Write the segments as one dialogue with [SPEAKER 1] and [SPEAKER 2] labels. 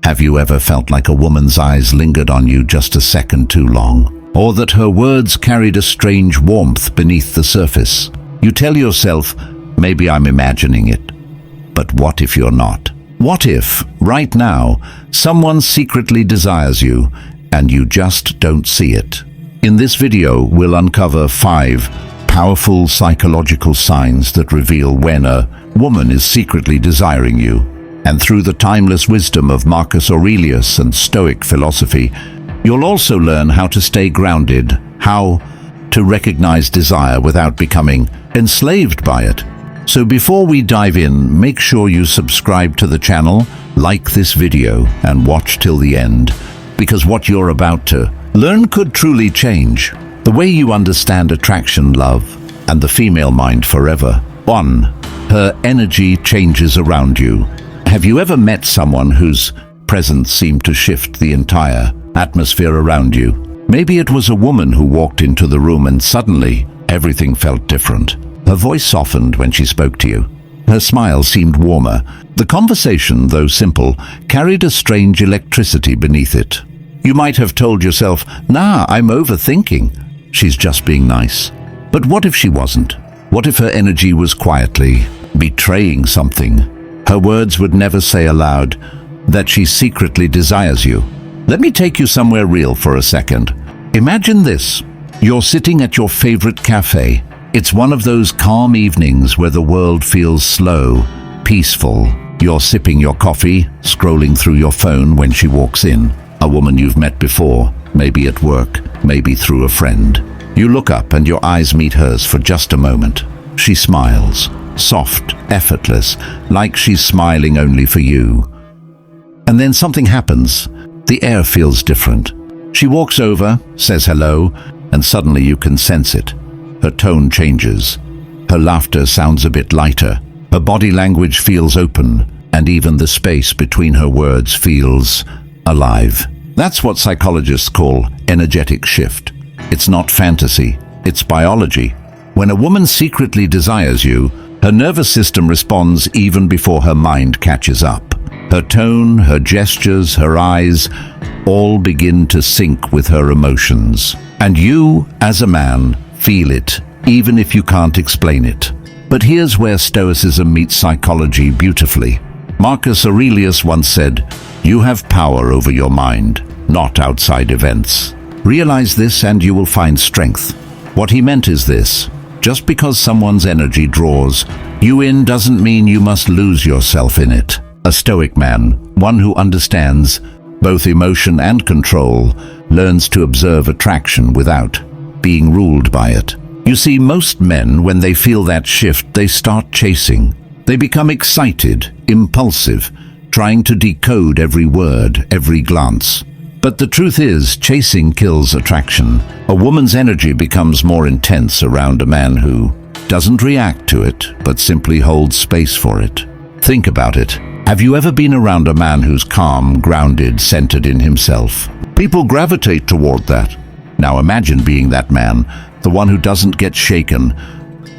[SPEAKER 1] Have you ever felt like a woman's eyes lingered on you just a second too long? Or that her words carried a strange warmth beneath the surface? You tell yourself, maybe I'm imagining it. But what if you're not? What if, right now, someone secretly desires you and you just don't see it? In this video, we'll uncover 5 powerful psychological signs that reveal when a woman is secretly desiring you. And through the timeless wisdom of Marcus Aurelius and Stoic philosophy, you'll also learn how to stay grounded, how to recognize desire without becoming enslaved by it. So before we dive in, make sure you subscribe to the channel, like this video, and watch till the end, because what you're about to learn could truly change the way you understand attraction, love, and the female mind forever. 1. Her energy changes around you. Have you ever met someone whose presence seemed to shift the entire atmosphere around you? Maybe it was a woman who walked into the room and suddenly everything felt different. Her voice softened when she spoke to you. Her smile seemed warmer. The conversation, though simple, carried a strange electricity beneath it. You might have told yourself, "Nah, I'm overthinking. She's just being nice." But what if she wasn't? What if her energy was quietly betraying something? Her words would never say aloud that she secretly desires you. Let me take you somewhere real for a second. Imagine this. You're sitting at your favorite cafe. It's one of those calm evenings where the world feels slow, peaceful. You're sipping your coffee, scrolling through your phone when she walks in. A woman you've met before, maybe at work, maybe through a friend. You look up and your eyes meet hers for just a moment. She smiles, soft, effortless, like she's smiling only for you. And then something happens. The air feels different. She walks over, says hello, and suddenly you can sense it. Her tone changes. Her laughter sounds a bit lighter. Her body language feels open, and even the space between her words feels alive. That's what psychologists call energetic shift. It's not fantasy, it's biology. When a woman secretly desires you, her nervous system responds even before her mind catches up. Her tone, her gestures, her eyes, all begin to sync with her emotions. And you, as a man, feel it, even if you can't explain it. But here's where Stoicism meets psychology beautifully. Marcus Aurelius once said, "You have power over your mind, not outside events. Realize this and you will find strength." What he meant is this: just because someone's energy draws you in doesn't mean you must lose yourself in it. A Stoic man, one who understands both emotion and control, learns to observe attraction without being ruled by it. You see, most men, when they feel that shift, they start chasing. They become excited, impulsive, trying to decode every word, every glance. But the truth is, chasing kills attraction. A woman's energy becomes more intense around a man who doesn't react to it, but simply holds space for it. Think about it. Have you ever been around a man who's calm, grounded, centered in himself? People gravitate toward that. Now imagine being that man, the one who doesn't get shaken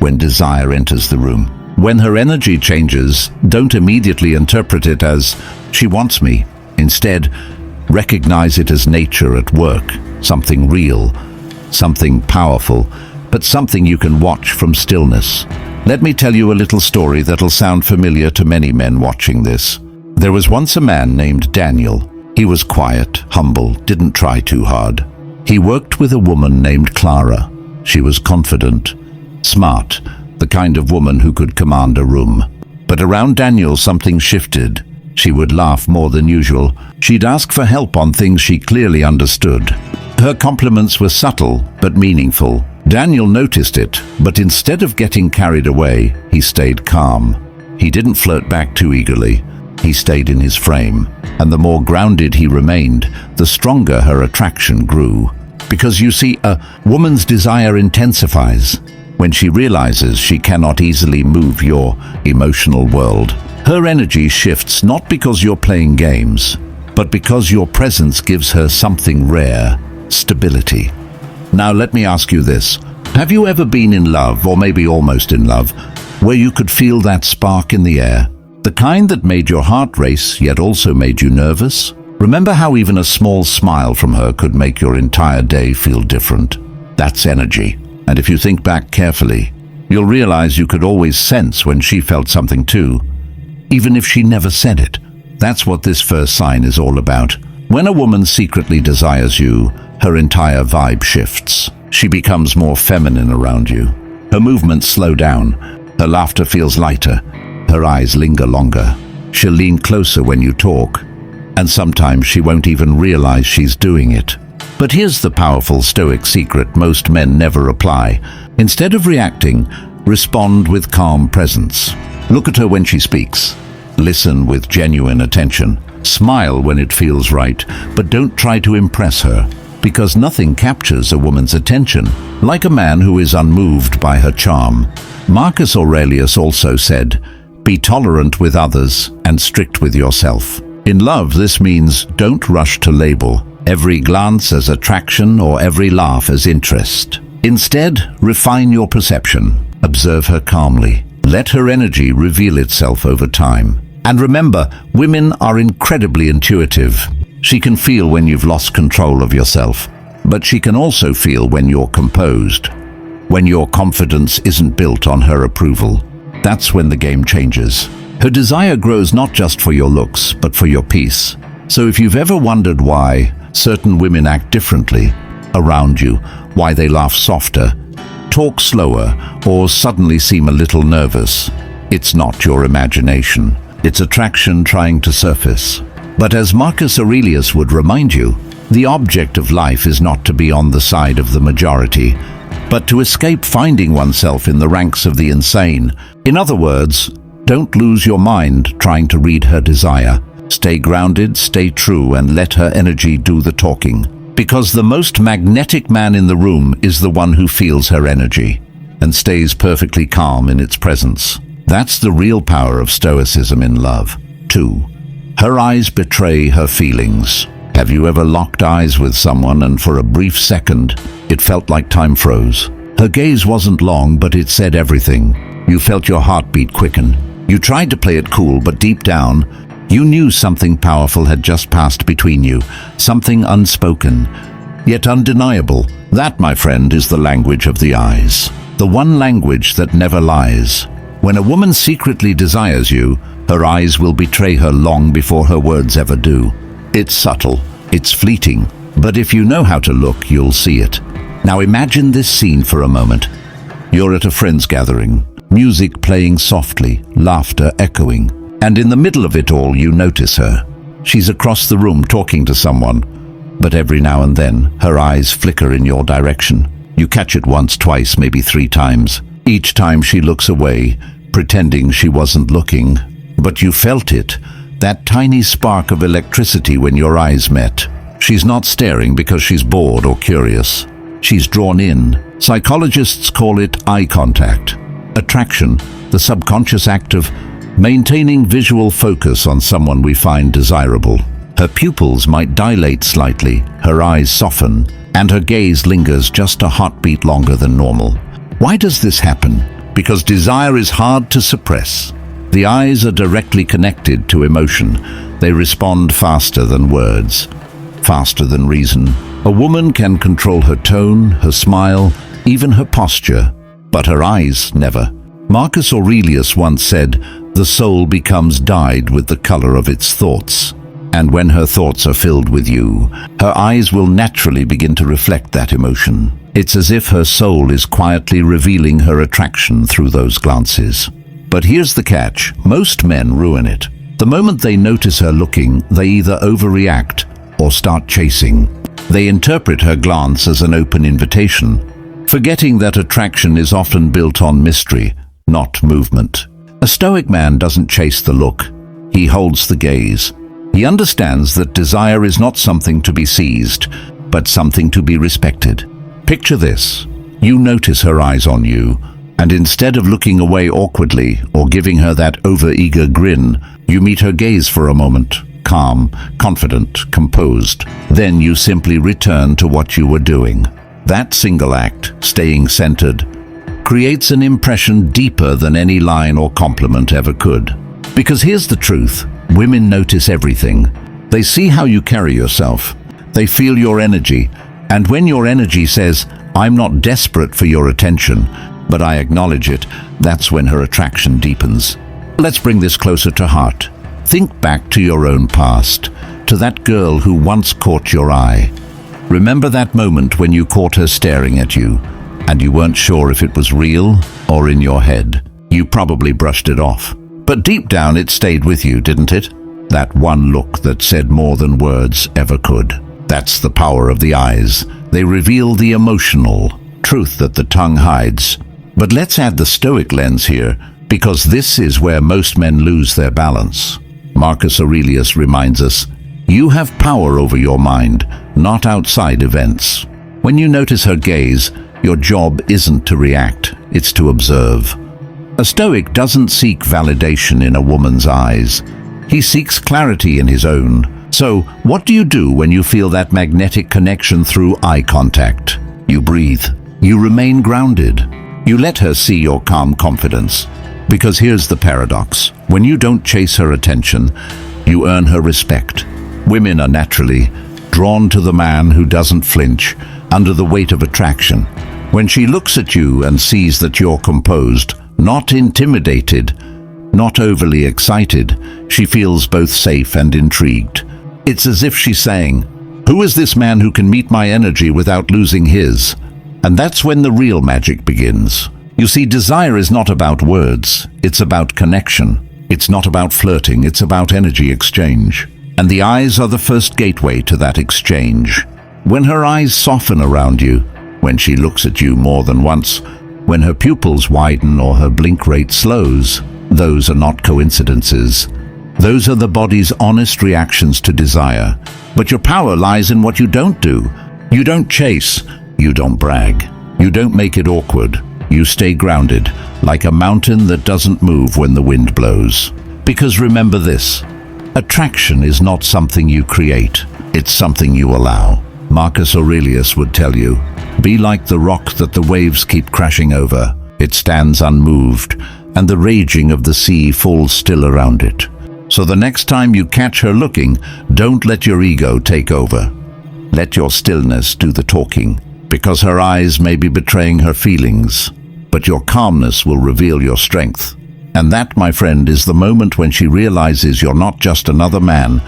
[SPEAKER 1] when desire enters the room. When her energy changes, don't immediately interpret it as, "She wants me." Instead, recognize it as nature at work, something real, something powerful, but something you can watch from stillness. Let me tell you a little story that'll sound familiar to many men watching this. There was once a man named Daniel. He was quiet, humble, didn't try too hard. He worked with a woman named Clara. She was confident, smart, the kind of woman who could command a room. But around Daniel something shifted. She would laugh more than usual. She'd ask for help on things she clearly understood. Her compliments were subtle but meaningful. Daniel noticed it, but instead of getting carried away, he stayed calm. He didn't flirt back too eagerly. He stayed in his frame, and the more grounded he remained, the stronger her attraction grew. Because you see, a woman's desire intensifies when she realizes she cannot easily move your emotional world. Her energy shifts not because you're playing games, but because your presence gives her something rare: stability. Now let me ask you this. Have you ever been in love, or maybe almost in love, where you could feel that spark in the air? The kind that made your heart race, yet also made you nervous? Remember how even a small smile from her could make your entire day feel different? That's energy. And if you think back carefully, you'll realize you could always sense when she felt something too, even if she never said it. That's what this first sign is all about. When a woman secretly desires you, her entire vibe shifts. She becomes more feminine around you. Her movements slow down. Her laughter feels lighter. Her eyes linger longer. She'll lean closer when you talk, and sometimes she won't even realize she's doing it. But here's the powerful Stoic secret most men never apply. Instead of reacting, respond with calm presence. Look at her when she speaks. Listen with genuine attention. Smile when it feels right, but don't try to impress her, because nothing captures a woman's attention like a man who is unmoved by her charm. Marcus Aurelius also said, "Be tolerant with others and strict with yourself." In love, this means don't rush to label every glance as attraction or every laugh as interest. Instead, refine your perception. Observe her calmly. Let her energy reveal itself over time. And remember, women are incredibly intuitive. She can feel when you've lost control of yourself, but she can also feel when you're composed, when your confidence isn't built on her approval. That's when the game changes. Her desire grows not just for your looks, but for your peace. So if you've ever wondered why certain women act differently around you, why they laugh softer, talk slower, or suddenly seem a little nervous, it's not your imagination. It's attraction trying to surface. But as Marcus Aurelius would remind you, the object of life is not to be on the side of the majority, but to escape finding oneself in the ranks of the insane. In other words, don't lose your mind trying to read her desire. Stay grounded, stay true, and let her energy do the talking. Because the most magnetic man in the room is the one who feels her energy and stays perfectly calm in its presence. That's the real power of Stoicism in love. 2. Her eyes betray her feelings. Have you ever locked eyes with someone and for a brief second, it felt like time froze? Her gaze wasn't long, but it said everything. You felt your heartbeat quicken. You tried to play it cool, but deep down, you knew something powerful had just passed between you, something unspoken, yet undeniable. That, my friend, is the language of the eyes. The one language that never lies. When a woman secretly desires you, her eyes will betray her long before her words ever do. It's subtle, it's fleeting, but if you know how to look, you'll see it. Now imagine this scene for a moment. You're at a friend's gathering, music playing softly, laughter echoing, and in the middle of it all you notice her. She's across the room talking to someone, but every now and then her eyes flicker in your direction. You catch it once, twice, maybe 3 times. Each time she looks away, pretending she wasn't looking. But you felt it, that tiny spark of electricity when your eyes met. She's not staring because she's bored or curious. She's drawn in. Psychologists call it eye contact. Attraction, the subconscious act of maintaining visual focus on someone we find desirable. Her pupils might dilate slightly, her eyes soften, and her gaze lingers just a heartbeat longer than normal. Why does this happen? Because desire is hard to suppress. The eyes are directly connected to emotion. They respond faster than words, faster than reason. A woman can control her tone, her smile, even her posture, but her eyes never. Marcus Aurelius once said, "The soul becomes dyed with the color of its thoughts." And when her thoughts are filled with you, her eyes will naturally begin to reflect that emotion. It's as if her soul is quietly revealing her attraction through those glances. But here's the catch, most men ruin it. The moment they notice her looking, they either overreact or start chasing. They interpret her glance as an open invitation, forgetting that attraction is often built on mystery, not movement. A Stoic man doesn't chase the look, he holds the gaze. He understands that desire is not something to be seized, but something to be respected. Picture this. You notice her eyes on you, and instead of looking away awkwardly or giving her that over-eager grin, you meet her gaze for a moment, calm, confident, composed. Then you simply return to what you were doing. That single act, staying centered, creates an impression deeper than any line or compliment ever could. Because here's the truth, women notice everything. They see how you carry yourself. They feel your energy. And when your energy says, "I'm not desperate for your attention, but I acknowledge it," that's when her attraction deepens. Let's bring this closer to heart. Think back to your own past, to that girl who once caught your eye. Remember that moment when you caught her staring at you, and you weren't sure if it was real or in your head. You probably brushed it off. But deep down it stayed with you, didn't it? That one look that said more than words ever could. That's the power of the eyes. They reveal the emotional truth that the tongue hides. But let's add the Stoic lens here, because this is where most men lose their balance. Marcus Aurelius reminds us, you have power over your mind, not outside events. When you notice her gaze, your job isn't to react, it's to observe. A Stoic doesn't seek validation in a woman's eyes. He seeks clarity in his own. So, what do you do when you feel that magnetic connection through eye contact? You breathe. You remain grounded. You let her see your calm confidence. Because here's the paradox. When you don't chase her attention, you earn her respect. Women are naturally drawn to the man who doesn't flinch under the weight of attraction. When she looks at you and sees that you're composed, not intimidated, not overly excited, she feels both safe and intrigued. It's as if she's saying, "Who is this man who can meet my energy without losing his?" And that's when the real magic begins. You see, desire is not about words, it's about connection. It's not about flirting, it's about energy exchange. And the eyes are the first gateway to that exchange. When her eyes soften around you, when she looks at you more than once, when her pupils widen or her blink rate slows, those are not coincidences. Those are the body's honest reactions to desire. But your power lies in what you don't do. You don't chase. You don't brag. You don't make it awkward. You stay grounded, like a mountain that doesn't move when the wind blows. Because remember this, attraction is not something you create. It's something you allow. Marcus Aurelius would tell you, be like the rock that the waves keep crashing over. It stands unmoved, and the raging of the sea falls still around it. So the next time you catch her looking, don't let your ego take over. Let your stillness do the talking, because her eyes may be betraying her feelings, but your calmness will reveal your strength. And that, my friend, is the moment when she realizes you're not just another man.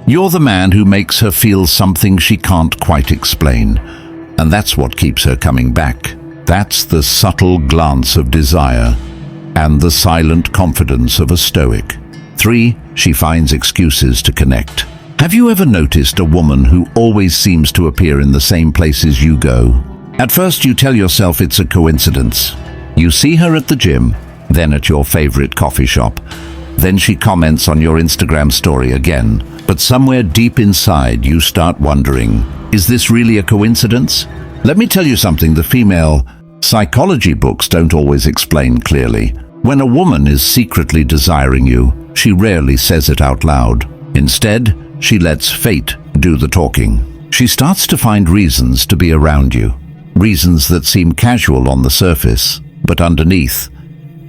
[SPEAKER 1] You're the man who makes her feel something she can't quite explain. And that's what keeps her coming back. That's the subtle glance of desire and the silent confidence of a Stoic. 3, she finds excuses to connect. Have you ever noticed a woman who always seems to appear in the same places you go? At first you tell yourself it's a coincidence. You see her at the gym, then at your favorite coffee shop. Then she comments on your Instagram story again. But somewhere deep inside you start wondering, is this really a coincidence? Let me tell you something the female psychology books don't always explain clearly. When a woman is secretly desiring you, she rarely says it out loud. Instead, she lets fate do the talking. She starts to find reasons to be around you. Reasons that seem casual on the surface, but underneath,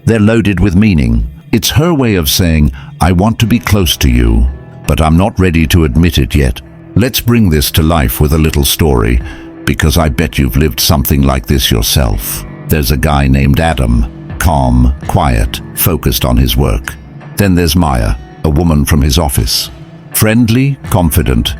[SPEAKER 1] they're loaded with meaning. It's her way of saying, I want to be close to you, but I'm not ready to admit it yet. Let's bring this to life with a little story, because I bet you've lived something like this yourself. There's a guy named Adam, calm, quiet, focused on his work. Then there's Maya, a woman from his office. Friendly, confident,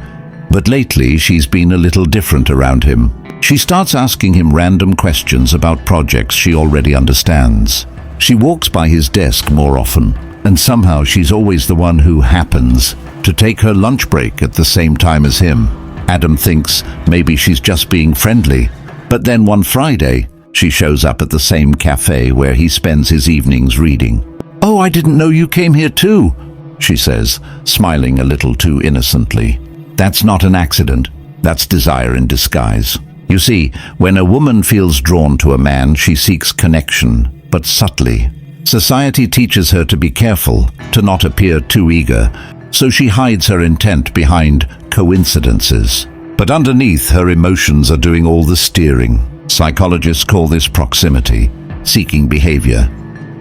[SPEAKER 1] but lately she's been a little different around him. She starts asking him random questions about projects she already understands. She walks by his desk more often, and somehow she's always the one who happens to take her lunch break at the same time as him. Adam thinks maybe she's just being friendly, but then one Friday, she shows up at the same cafe where he spends his evenings reading. "Oh, I didn't know you came here too," she says, smiling a little too innocently. That's not an accident. That's desire in disguise. You see, when a woman feels drawn to a man, she seeks connection, but subtly. Society teaches her to be careful, to not appear too eager, so she hides her intent behind coincidences. But underneath, her emotions are doing all the steering. Psychologists call this proximity, seeking behavior.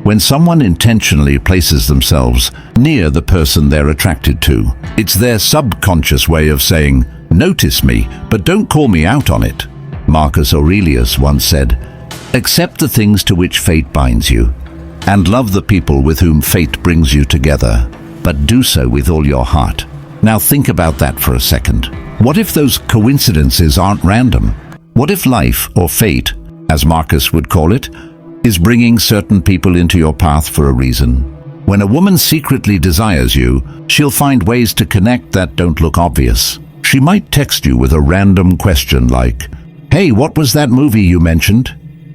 [SPEAKER 1] When someone intentionally places themselves near the person they're attracted to, it's their subconscious way of saying, "Notice me, but don't call me out on it." Marcus Aurelius once said, "Accept the things to which fate binds you, and love the people with whom fate brings you together, but do so with all your heart." Now think about that for a second. What if those coincidences aren't random? What if life, or fate, as Marcus would call it, is bringing certain people into your path for a reason? When a woman secretly desires you, she'll find ways to connect that don't look obvious. She might text you with a random question like, "Hey, what was that movie you mentioned?"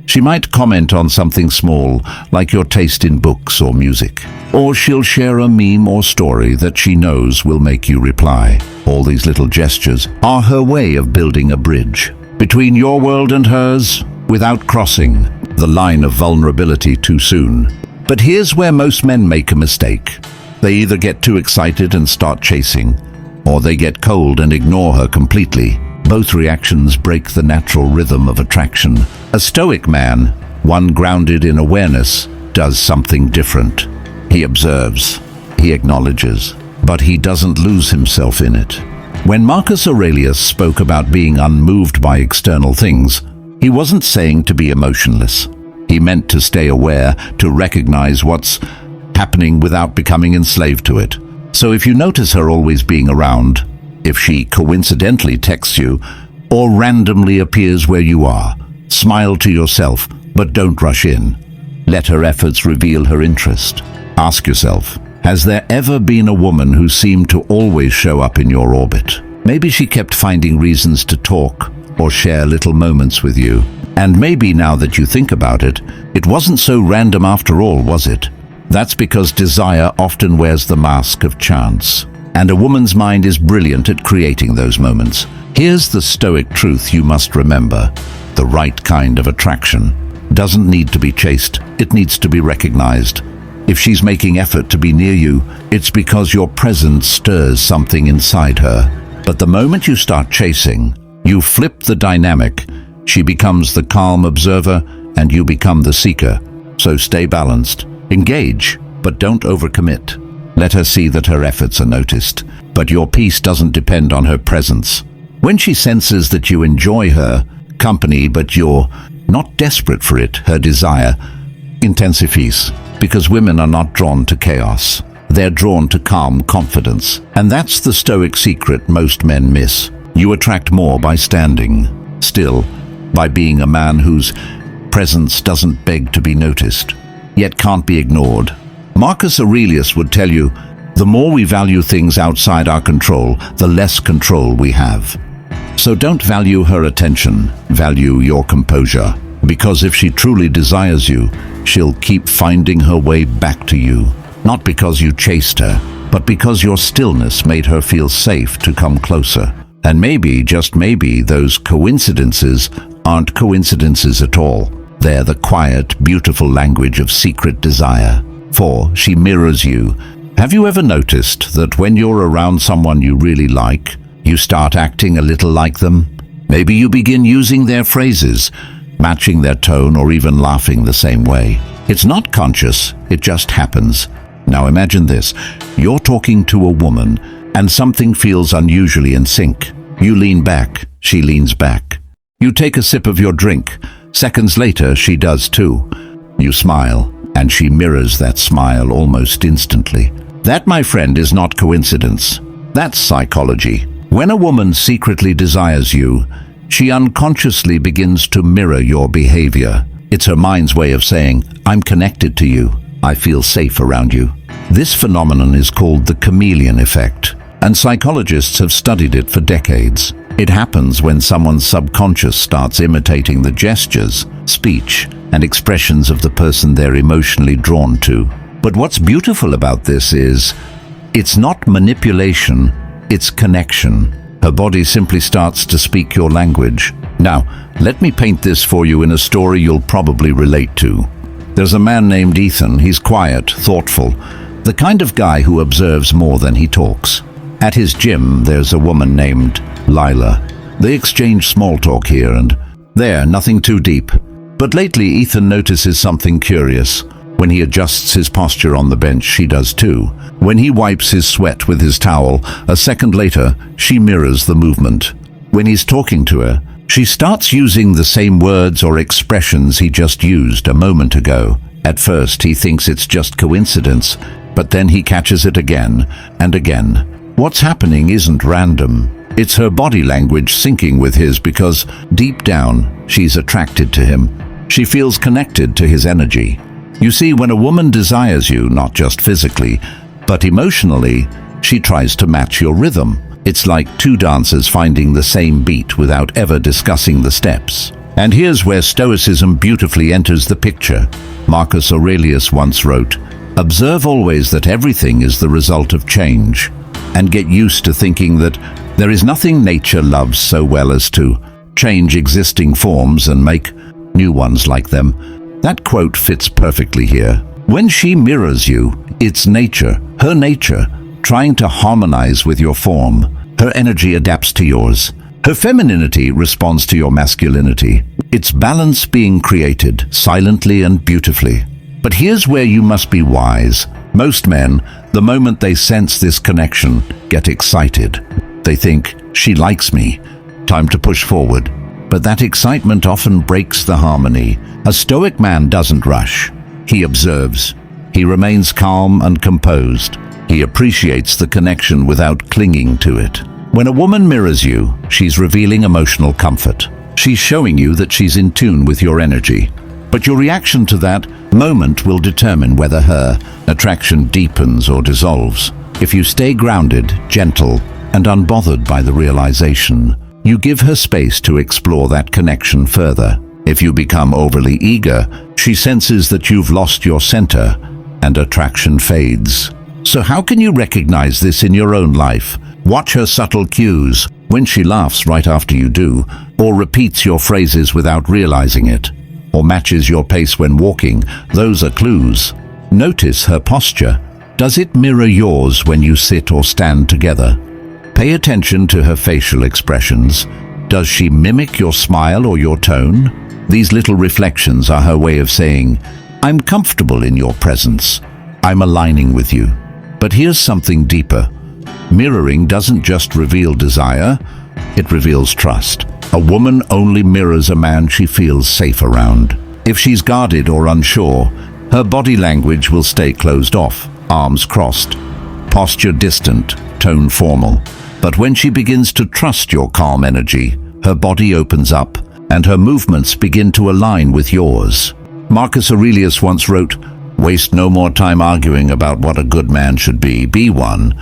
[SPEAKER 1] She might comment on something small, like your taste in books or music. Or she'll share a meme or story that she knows will make you reply. All these little gestures are her way of building a bridge between your world and hers, without crossing the line of vulnerability too soon. But here's where most men make a mistake. They either get too excited and start chasing, or they get cold and ignore her completely. Both reactions break the natural rhythm of attraction. A Stoic man, one grounded in awareness, does something different. He observes, he acknowledges, but he doesn't lose himself in it. When Marcus Aurelius spoke about being unmoved by external things, he wasn't saying to be emotionless. He meant to stay aware, to recognize what's happening without becoming enslaved to it. So if you notice her always being around, if she coincidentally texts you, or randomly appears where you are, smile to yourself, but don't rush in. Let her efforts reveal her interest. Ask yourself, has there ever been a woman who seemed to always show up in your orbit? Maybe she kept finding reasons to talk or share little moments with you. And maybe now that you think about it, it wasn't so random after all, was it? That's because desire often wears the mask of chance. And a woman's mind is brilliant at creating those moments. Here's the Stoic truth you must remember. The right kind of attraction doesn't need to be chased, it needs to be recognized. If she's making effort to be near you, it's because your presence stirs something inside her. But the moment you start chasing, you flip the dynamic. She becomes the calm observer, and you become the seeker. So stay balanced. Engage, but don't overcommit. Let her see that her efforts are noticed, but your peace doesn't depend on her presence. When she senses that you enjoy her company, but you're not desperate for it, her desire intensifies, because women are not drawn to chaos. They're drawn to calm confidence. And that's the Stoic secret most men miss. You attract more by standing still, by being a man whose presence doesn't beg to be noticed, yet can't be ignored. Marcus Aurelius would tell you, the more we value things outside our control, the less control we have. So don't value her attention, value your composure. Because if she truly desires you, she'll keep finding her way back to you. Not because you chased her, but because your stillness made her feel safe to come closer. And maybe, just maybe, those coincidences aren't coincidences at all. They're the quiet, beautiful language of secret desire. For she mirrors you. Have you ever noticed that when you're around someone you really like, you start acting a little like them? Maybe you begin using their phrases, matching their tone, or even laughing the same way. It's not conscious, it just happens. Now imagine this. You're talking to a woman, and something feels unusually in sync. You lean back, she leans back. You take a sip of your drink. Seconds later, she does too. You smile, and she mirrors that smile almost instantly. That, my friend, is not coincidence. That's psychology. When a woman secretly desires you, she unconsciously begins to mirror your behavior. It's her mind's way of saying, I'm connected to you. I feel safe around you. This phenomenon is called the chameleon effect, and psychologists have studied it for decades. It happens when someone's subconscious starts imitating the gestures, speech, and expressions of the person they're emotionally drawn to. But what's beautiful about this is, it's not manipulation, it's connection. Her body simply starts to speak your language. Now, let me paint this for you in a story you'll probably relate to. There's a man named Ethan. He's quiet, thoughtful, the kind of guy who observes more than he talks. At his gym, there's a woman named Lila. They exchange small talk here and there, nothing too deep. But lately, Ethan notices something curious. When he adjusts his posture on the bench, she does too. When he wipes his sweat with his towel, a second later, she mirrors the movement. When he's talking to her, she starts using the same words or expressions he just used a moment ago. At first, he thinks it's just coincidence, but then he catches it again and again. What's happening isn't random. It's her body language syncing with his because, deep down, she's attracted to him. She feels connected to his energy. You see, when a woman desires you, not just physically, but emotionally, she tries to match your rhythm. It's like two dancers finding the same beat without ever discussing the steps. And here's where Stoicism beautifully enters the picture. Marcus Aurelius once wrote, "Observe always that everything is the result of change, and get used to thinking that there is nothing nature loves so well as to change existing forms and make new ones like them." That quote fits perfectly here. When she mirrors you, it's nature, her nature, trying to harmonize with your form. Her energy adapts to yours. Her femininity responds to your masculinity. It's balance being created, silently and beautifully. But here's where you must be wise. Most men, the moment they sense this connection, get excited. They think, "She likes me. Time to push forward." But that excitement often breaks the harmony. A Stoic man doesn't rush. He observes. He remains calm and composed. He appreciates the connection without clinging to it. When a woman mirrors you, she's revealing emotional comfort. She's showing you that she's in tune with your energy. But your reaction to that moment will determine whether her attraction deepens or dissolves. If you stay grounded, gentle, and unbothered by the realization, you give her space to explore that connection further. If you become overly eager, she senses that you've lost your center, and attraction fades. So how can you recognize this in your own life? Watch her subtle cues, when she laughs right after you do, or repeats your phrases without realizing it, or matches your pace when walking. Those are clues. Notice her posture. Does it mirror yours when you sit or stand together? Pay attention to her facial expressions. Does she mimic your smile or your tone? These little reflections are her way of saying, "I'm comfortable in your presence. I'm aligning with you." But here's something deeper. Mirroring doesn't just reveal desire, it reveals trust. A woman only mirrors a man she feels safe around. If she's guarded or unsure, her body language will stay closed off, arms crossed, posture distant, tone formal. But when she begins to trust your calm energy, her body opens up and her movements begin to align with yours. Marcus Aurelius once wrote, "Waste no more time arguing about what a good man should be one."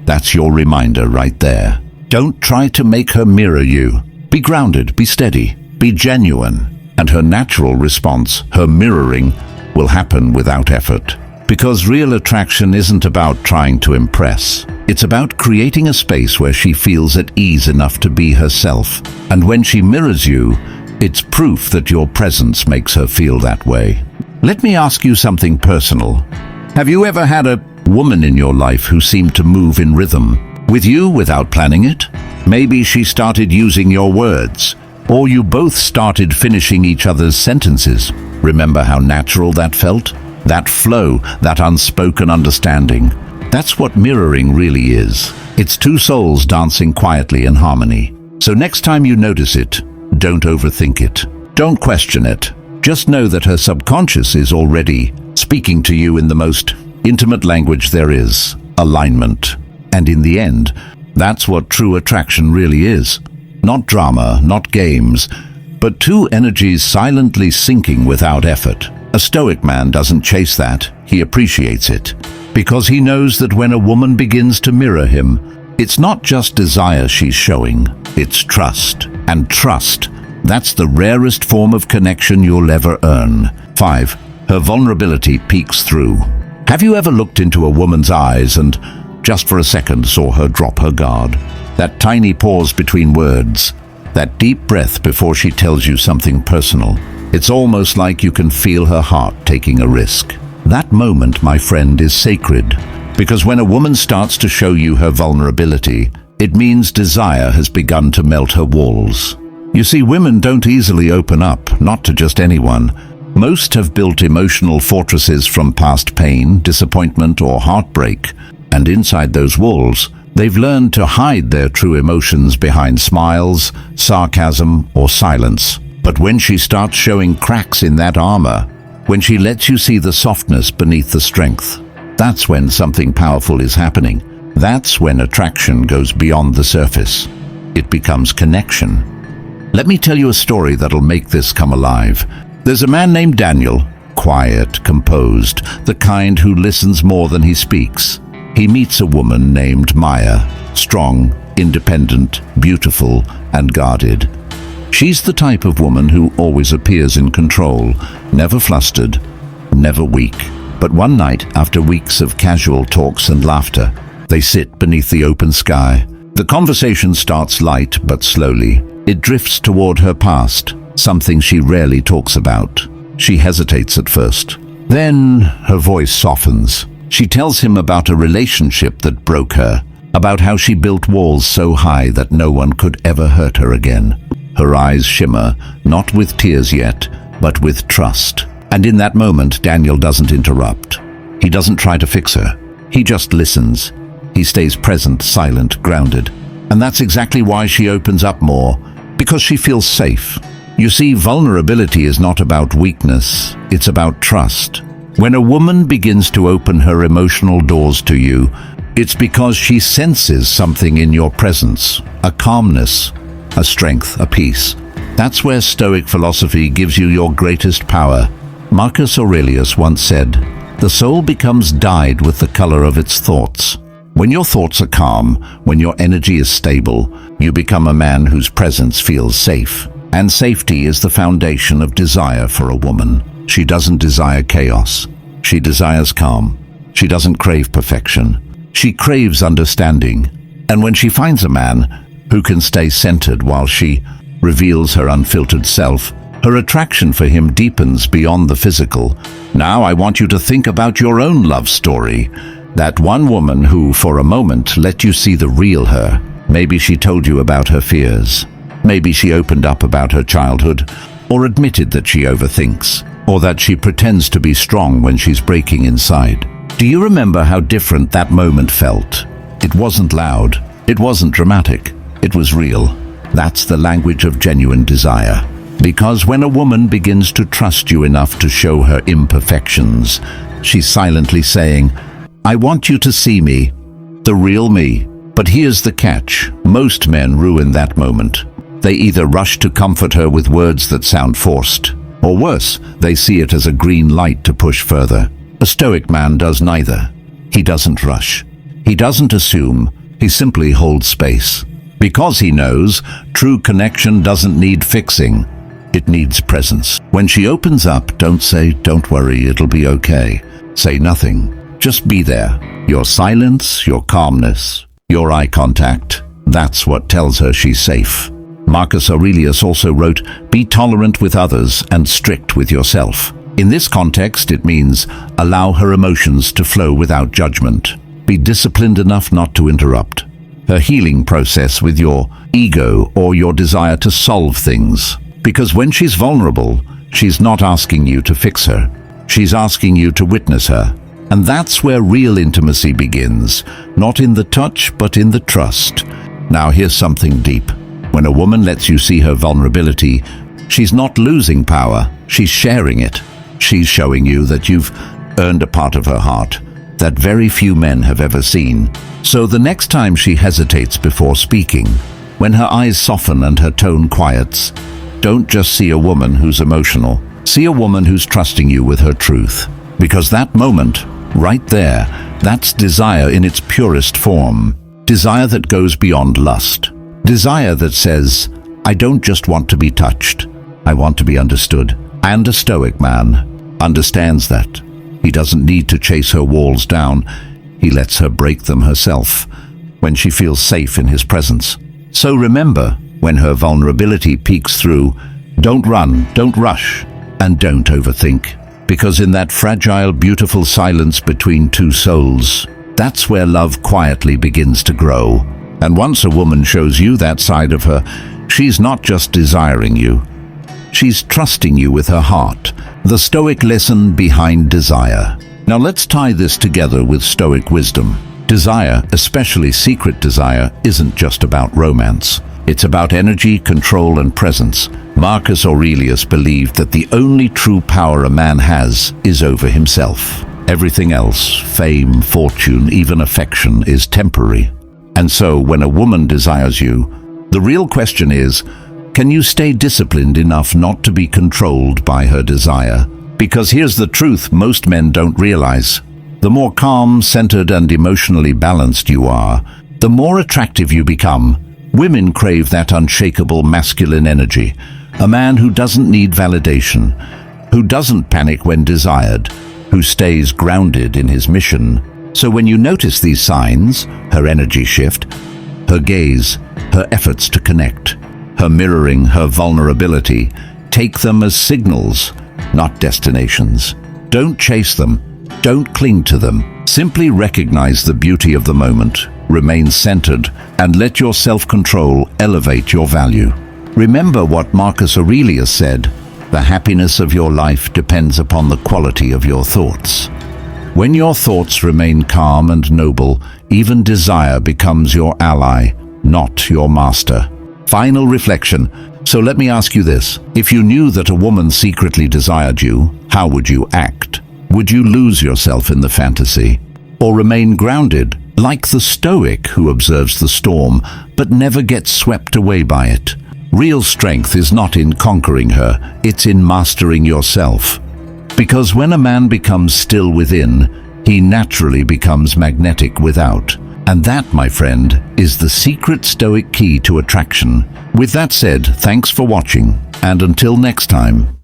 [SPEAKER 1] That's your reminder right there. Don't try to make her mirror you. Be grounded, be steady, be genuine. And her natural response, her mirroring, will happen without effort. Because real attraction isn't about trying to impress. It's about creating a space where she feels at ease enough to be herself. And when she mirrors you, it's proof that your presence makes her feel that way. Let me ask you something personal. Have you ever had a woman in your life who seemed to move in rhythm with you without planning it? Maybe she started using your words, or you both started finishing each other's sentences. Remember how natural that felt? That flow, that unspoken understanding. That's what mirroring really is. It's two souls dancing quietly in harmony. So next time you notice it, don't overthink it. Don't question it. Just know that her subconscious is already speaking to you in the most intimate language there is, alignment. And in the end, that's what true attraction really is. Not drama, not games, but two energies silently syncing without effort. A Stoic man doesn't chase that, he appreciates it. Because he knows that when a woman begins to mirror him, it's not just desire she's showing, it's trust. And trust, that's the rarest form of connection you'll ever earn. 5. Her vulnerability peeks through. Have you ever looked into a woman's eyes and just for a second saw her drop her guard? That tiny pause between words, that deep breath before she tells you something personal. It's almost like you can feel her heart taking a risk. That moment, my friend, is sacred. Because when a woman starts to show you her vulnerability, it means desire has begun to melt her walls. You see, women don't easily open up, not to just anyone, Most have built emotional fortresses from past pain, disappointment, or heartbreak, and inside those walls, they've learned to hide their true emotions behind smiles, sarcasm, or silence. But when she starts showing cracks in that armor, when she lets you see the softness beneath the strength, that's when something powerful is happening. That's when attraction goes beyond the surface. It becomes connection. Let me tell you a story that'll make this come alive. There's a man named Daniel, quiet, composed, the kind who listens more than he speaks. He meets a woman named Maya, strong, independent, beautiful, and guarded. She's the type of woman who always appears in control, never flustered, never weak. But one night, after weeks of casual talks and laughter, they sit beneath the open sky. The conversation starts light but slowly. It drifts toward her past, something she rarely talks about. She hesitates at first. Then her voice softens. She tells him about a relationship that broke her, about how she built walls so high that no one could ever hurt her again. Her eyes shimmer, not with tears yet, but with trust. And in that moment, Daniel doesn't interrupt. He doesn't try to fix her. He just listens. He stays present, silent, grounded. And that's exactly why she opens up more, because she feels safe. You see, vulnerability is not about weakness, it's about trust. When a woman begins to open her emotional doors to you, it's because she senses something in your presence, a calmness, a strength, a peace. That's where Stoic philosophy gives you your greatest power. Marcus Aurelius once said, "The soul becomes dyed with the color of its thoughts." When your thoughts are calm, when your energy is stable, you become a man whose presence feels safe. And safety is the foundation of desire for a woman. She doesn't desire chaos. She desires calm. She doesn't crave perfection. She craves understanding. And when she finds a man who can stay centered while she reveals her unfiltered self, her attraction for him deepens beyond the physical. Now I want you to think about your own love story. That one woman who, for a moment, let you see the real her. Maybe she told you about her fears. Maybe she opened up about her childhood, or admitted that she overthinks, or that she pretends to be strong when she's breaking inside. Do you remember how different that moment felt? It wasn't loud. It wasn't dramatic. It was real. That's the language of genuine desire. Because when a woman begins to trust you enough to show her imperfections, she's silently saying, "I want you to see me, the real me." But here's the catch. Most men ruin that moment. They either rush to comfort her with words that sound forced, or worse, they see it as a green light to push further. A Stoic man does neither. He doesn't rush. He doesn't assume. He simply holds space. Because he knows true connection doesn't need fixing. It needs presence. When she opens up, don't say, "Don't worry, it'll be okay." Say nothing. Just be there. Your silence, your calmness, your eye contact. That's what tells her she's safe. Marcus Aurelius also wrote, "Be tolerant with others and strict with yourself." In this context, it means allow her emotions to flow without judgment. Be disciplined enough not to interrupt her healing process with your ego or your desire to solve things. Because when she's vulnerable, she's not asking you to fix her. She's asking you to witness her. And that's where real intimacy begins, not in the touch, but in the trust. Now here's something deep. When a woman lets you see her vulnerability, she's not losing power, she's sharing it. She's showing you that you've earned a part of her heart that very few men have ever seen. So the next time she hesitates before speaking, when her eyes soften and her tone quiets, don't just see a woman who's emotional. See a woman who's trusting you with her truth. Because that moment, right there, that's desire in its purest form. Desire that goes beyond lust. Desire that says, "I don't just want to be touched. I want to be understood." And a Stoic man understands that. He doesn't need to chase her walls down. He lets her break them herself when she feels safe in his presence. So remember, when her vulnerability peeks through, don't run, don't rush, and don't overthink. Because in that fragile, beautiful silence between two souls, that's where love quietly begins to grow. And once a woman shows you that side of her, she's not just desiring you. She's trusting you with her heart, The Stoic lesson behind desire. Now let's tie this together with Stoic wisdom. Desire, especially secret desire, isn't just about romance. It's about energy, control, and presence. Marcus Aurelius believed that the only true power a man has is over himself. Everything else, fame, fortune, even affection, is temporary. And so, when a woman desires you, the real question is, can you stay disciplined enough not to be controlled by her desire? Because here's the truth most men don't realize. The more calm, centered, and emotionally balanced you are, the more attractive you become. Women crave that unshakable masculine energy, a man who doesn't need validation, who doesn't panic when desired, who stays grounded in his mission. So when you notice these signs, her energy shift, her gaze, her efforts to connect, her mirroring, her vulnerability, take them as signals, not destinations. Don't chase them, don't cling to them. Simply recognize the beauty of the moment, remain centered, and let your self-control elevate your value. Remember what Marcus Aurelius said, the happiness of your life depends upon the quality of your thoughts. When your thoughts remain calm and noble, even desire becomes your ally, not your master. Final reflection. So let me ask you this. If you knew that a woman secretly desired you, how would you act? Would you lose yourself in the fantasy? Or remain grounded, like the Stoic who observes the storm, but never gets swept away by it? Real strength is not in conquering her, it's in mastering yourself. Because when a man becomes still within, he naturally becomes magnetic without. And that, my friend, is the secret Stoic key to attraction. With that said, thanks for watching, and until next time.